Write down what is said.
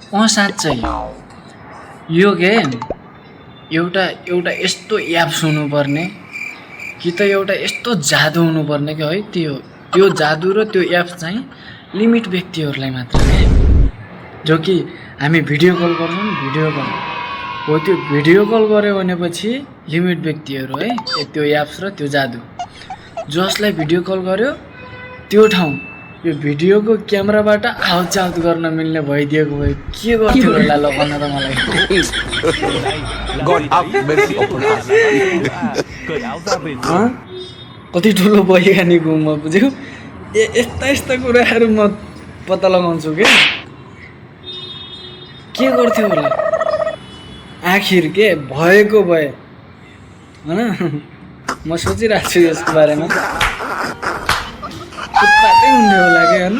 साँच्चै यो गेम एउटा एउटा यस्तो एप्स हुनुपर्ने कि त एउटा यस्तो जादु हुनुपर्ने कि है त्यो जादु र त्यो एप्स चाहिँ लिमिट व्यक्तिहरूलाई मात्र के जो कि हामी भिडियो कल गर्छौँ भिडियो कल हो त्यो भिडियो कल गऱ्यो भनेपछि लिमिट व्यक्तिहरू है त्यो एप्स र त्यो जादु जसलाई भिडियो कल गर्यो त्यो ठाउँ यो भिडियोको क्यामेराबाट आउट गर्न मिल्ने भइदिएको भए के गर्थ्यो होला ल भन्न त मलाई कति ठुलो वैज्ञानिक हुँ म बुझ्यौ यस्ता कुराहरू म पत्ता लगाउँछु के गर्थ्यो होला आखिर के भएको भए होइन म सोचिरहेको छु यसको बारेमा उत्पातै हुन्थ्यो होला के होइन